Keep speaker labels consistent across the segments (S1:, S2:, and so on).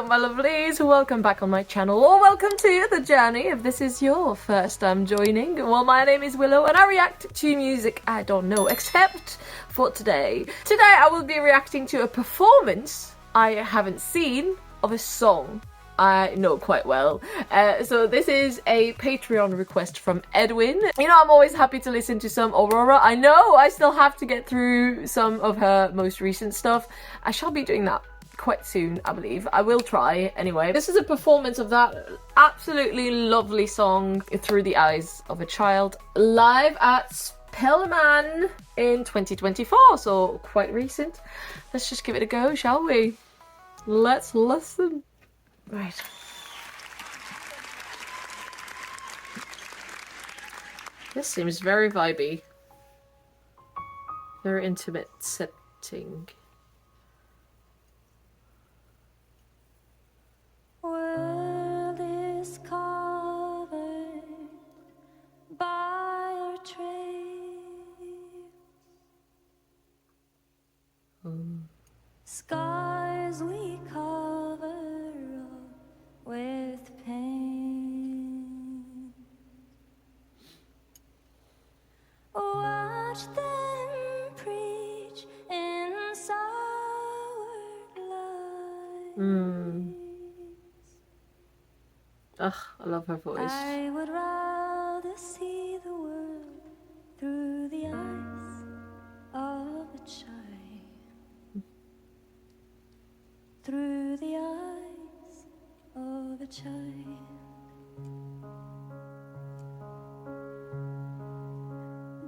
S1: my lovelies, welcome back on my channel, or welcome to the journey if this is your first time joining. Well, my name is Willow and I react to music I don't know, except for today. Today I will be reacting to a performance I haven't seen of a song I know quite well. So this is a Patreon request from Edwin. You know, I'm always happy to listen to some AURORA. I know I still have to get through some of her most recent stuff. I shall be doing that quite soon, I believe. I will try anyway. This is a performance of that absolutely lovely song, Through the Eyes of a Child, live at Spellemann in 2024, so quite recent. Let's just give it a go, shall we? Let's listen. Right. This seems very vibey. Very intimate setting.
S2: World is covered by our trails. Scars we cover up with pain. Watch them preach in soured lies.
S1: Ugh, I love her voice.
S2: I would rather see the world through the eyes of a child. Through the eyes of a child.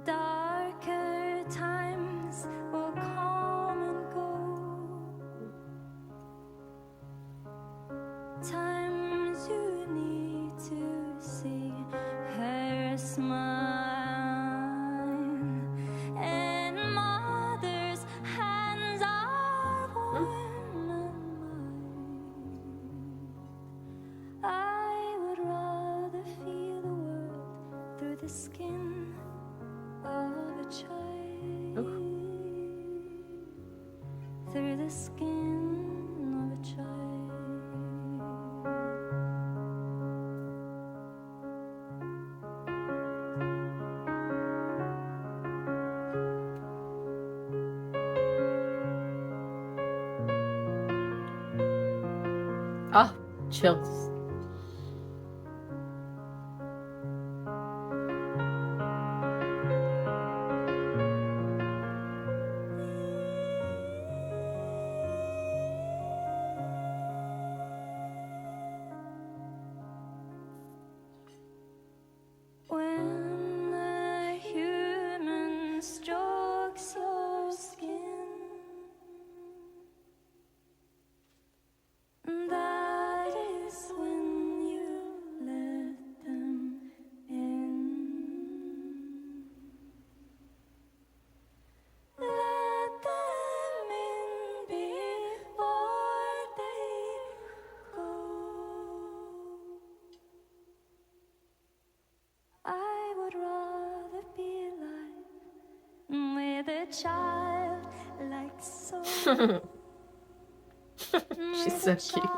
S2: Darker times will come and go. Times you need to see her smile, and mother's hands are warm and mild. I would rather feel the world through the skin of a child. Through the skin of a child.
S1: Ah, chills.
S2: When a human strokes your skin, that is when you let them in. Let them in before they go. I would rather be alive with a child like so.
S1: She's so cute.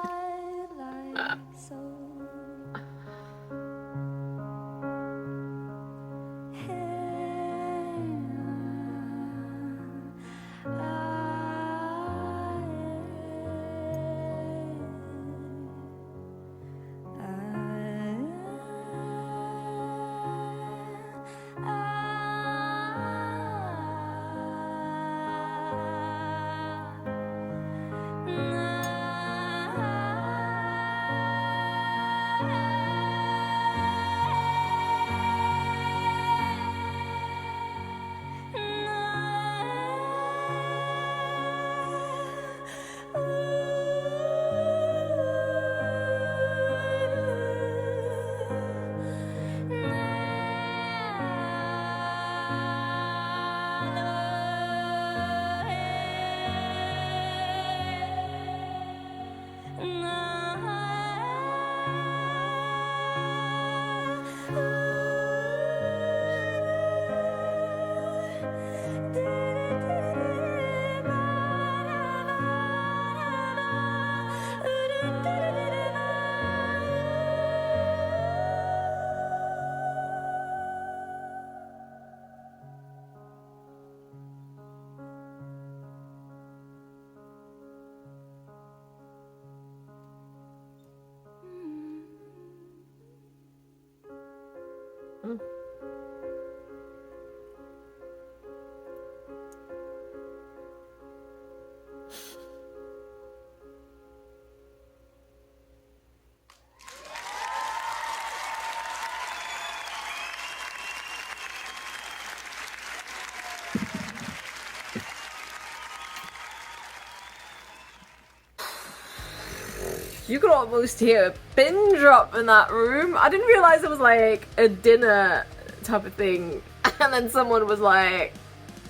S1: You could almost hear a pin drop in that room. I didn't realize it was like a dinner type of thing. And then someone was like,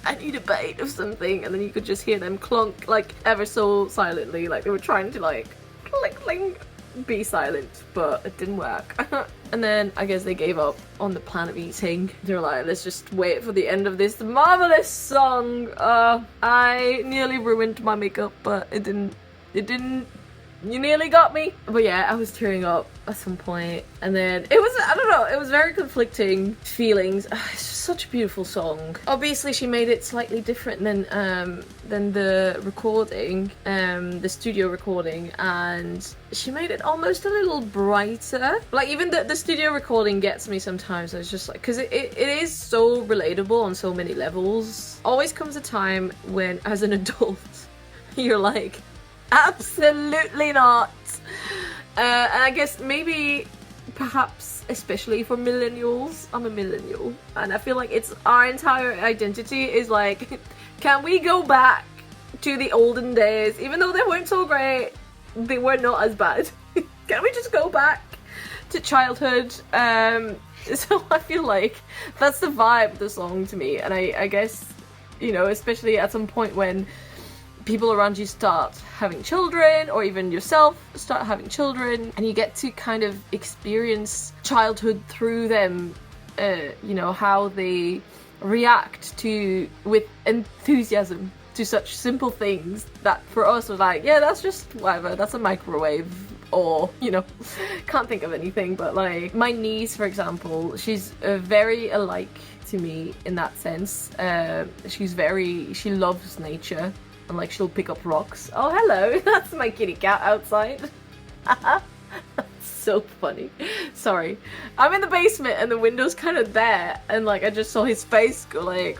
S1: I need a bite of something. And then you could just hear them clunk like ever so silently. Like they were trying to like clink clink be silent, but it didn't work. And then I guess they gave up on the plan of eating. They were like, let's just wait for the end of this marvelous song. I nearly ruined my makeup, but it didn't. You nearly got me. But yeah, I was tearing up at some point, and then it was, I don't know, it was very conflicting feelings. It's just such a beautiful song. Obviously she made it slightly different than the recording, the studio recording, and she made it almost a little brighter. Like even the studio recording gets me sometimes. It's just like, because it is so relatable on so many levels. Always comes a time when as an adult you're like, absolutely not. And I guess maybe, perhaps, especially for millennials, I'm a millennial, and I feel like it's our entire identity is like, can we go back to the olden days? Even though they weren't so great, they were not as bad. Can we just go back to childhood? So I feel like that's the vibe of the song to me, and I guess, you know, especially at some point when people around you start having children, or even yourself start having children, and you get to kind of experience childhood through them, you know, how they react to with enthusiasm to such simple things that for us are like, yeah, that's just whatever, that's a microwave, or, you know, can't think of anything. But like my niece, for example, she's very alike to me in that sense. She loves nature, and like she'll pick up rocks. Oh, hello, that's my kitty cat outside. That's so funny. Sorry, I'm in the basement and the window's kind of there, and like I just saw his face go like,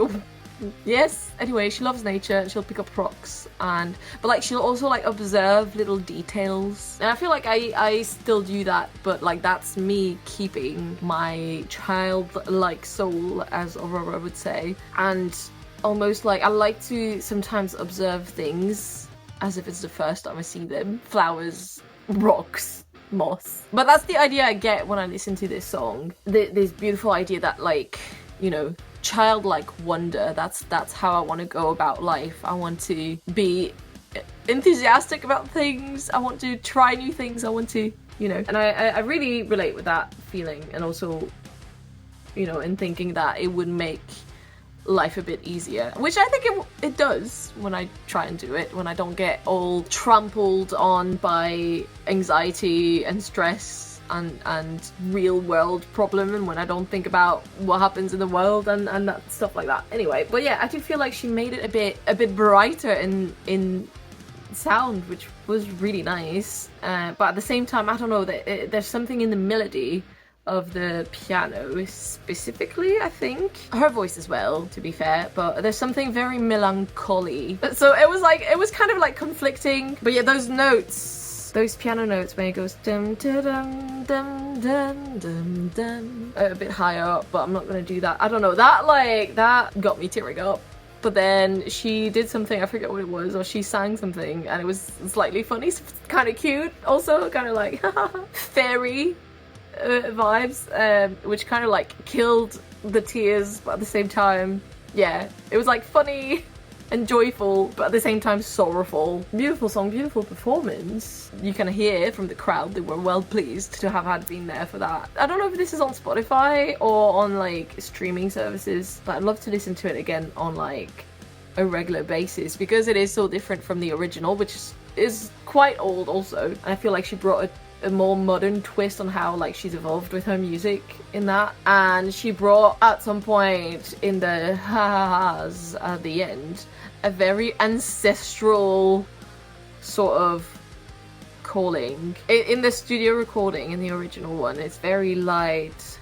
S1: yes. Anyway, she loves nature and she'll pick up rocks, but like she'll also like observe little details, and I feel like I still do that, but like that's me keeping my childlike soul, as Aurora would say. And almost like I like to sometimes observe things as if it's the first time I see them. Flowers, rocks, moss. But that's the idea I get when I listen to this song. This beautiful idea that, like, you know, childlike wonder. That's how I want to go about life. I want to be enthusiastic about things. I want to try new things. I want to, you know, and I really relate with that feeling, and also, you know, in thinking that it would make life a bit easier, which I think it does when I try and do it, when I don't get all trampled on by anxiety and stress and real world problem, and when I don't think about what happens in the world and that stuff like that. Anyway, but yeah, I do feel like she made it a bit brighter in sound, which was really nice, but at the same time, I don't know, that there's something in the melody of the piano specifically, I think. Her voice as well, to be fair, but there's something very melancholy. So it was kind of like conflicting. But yeah, those notes, those piano notes when it goes dum dum dum dum dum dum, a bit higher up, but I'm not gonna do that. I don't know, that got me tearing up. But then she did something, I forget what it was, or she sang something, and it was slightly funny, kind of cute, also kind of like fairy vibes, which kind of like killed the tears, but at the same time, yeah, it was like funny and joyful, but at the same time sorrowful. Beautiful song, beautiful performance. You can hear from the crowd they were well pleased to have had been there for that. I don't know if this is on Spotify or on like streaming services, but I'd love to listen to it again on like a regular basis, because it is so different from the original, which is quite old also. And I feel like she brought a more modern twist on how like she's evolved with her music in that, and she brought at some point in the ha-ha-has at the end a very ancestral sort of calling. In the studio recording, in the original one, it's very light,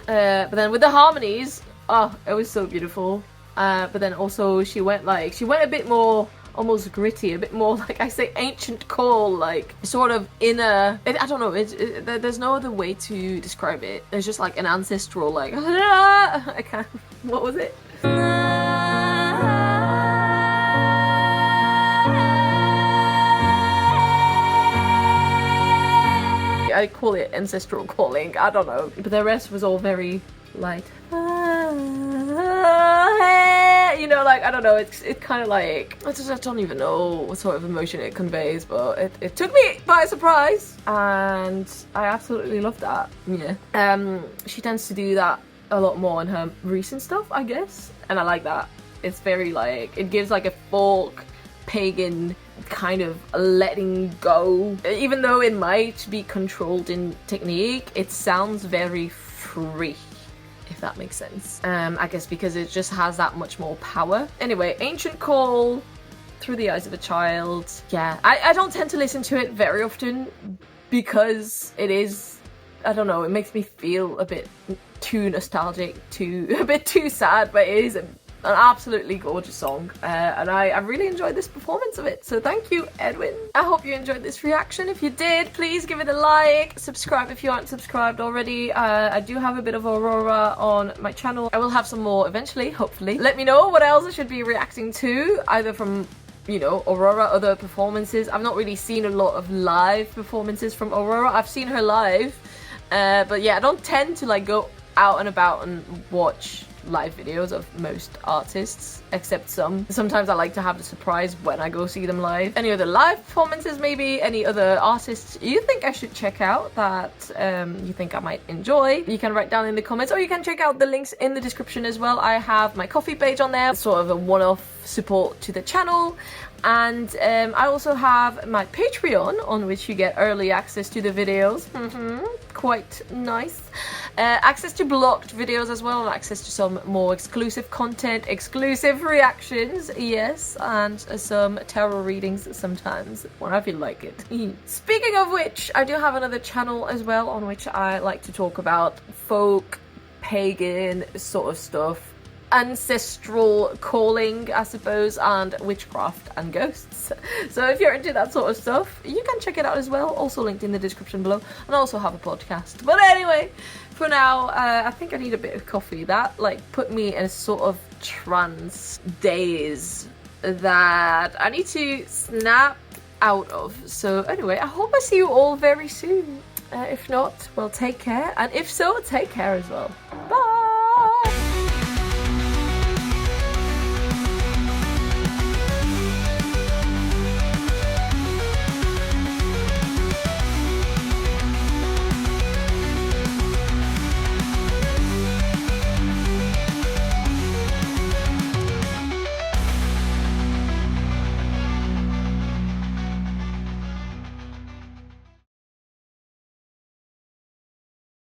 S1: But then with the harmonies, oh, it was so beautiful. But then also she went a bit more almost gritty, a bit more like I say ancient call, like sort of inner. I don't know. There's no other way to describe it. There's just like an ancestral like. I can't. What was it? I call it ancestral calling. I don't know, but the rest was all very light. You know, like I don't know. It's kind of like I don't even know what sort of emotion it conveys, but it took me by surprise, and I absolutely love that. Yeah. She tends to do that a lot more in her recent stuff, I guess, and I like that. It's very like it gives like a folk pagan kind of letting go, even though it might be controlled in technique. It sounds very free, if that makes sense. I guess because it just has that much more power. Anyway, Ancient Call, Through the Eyes of a Child. Yeah, I don't tend to listen to it very often because it is, I don't know, it makes me feel a bit too nostalgic, a bit too sad, but it is an absolutely gorgeous song, and I really enjoyed this performance of it, so thank you, Edwin. I hope you enjoyed this reaction. If you did, please give it a like, subscribe if you aren't subscribed already. I do have a bit of Aurora on my channel. I will have some more eventually, hopefully. Let me know what else I should be reacting to, either from, you know, Aurora, other performances. I've not really seen a lot of live performances from Aurora. I've seen her live, but yeah, I don't tend to like go out and about and watch live videos of most artists, except some. Sometimes I like to have the surprise when I go see them live. Any other live performances, maybe any other artists you think I should check out that you think I might enjoy, you can write down in the comments, or you can check out the links in the description as well. I have my coffee page on there, sort of a one-off support to the channel. And I also have my Patreon, on which you get early access to the videos. Quite nice. Access to blocked videos as well, and access to some more exclusive content, exclusive reactions, yes, and some tarot readings sometimes when I feel like it. Speaking of which, I do have another channel as well on which I like to talk about folk, pagan sort of stuff, ancestral calling, I suppose, and witchcraft and ghosts. So if you're into that sort of stuff, you can check it out as well, also linked in the description below, and I also have a podcast. But anyway, for now, I think I need a bit of coffee. That like put me in a sort of trance daze that I need to snap out of. So anyway, I hope I see you all very soon. If not, well, take care, and if so, take care as well. Bye.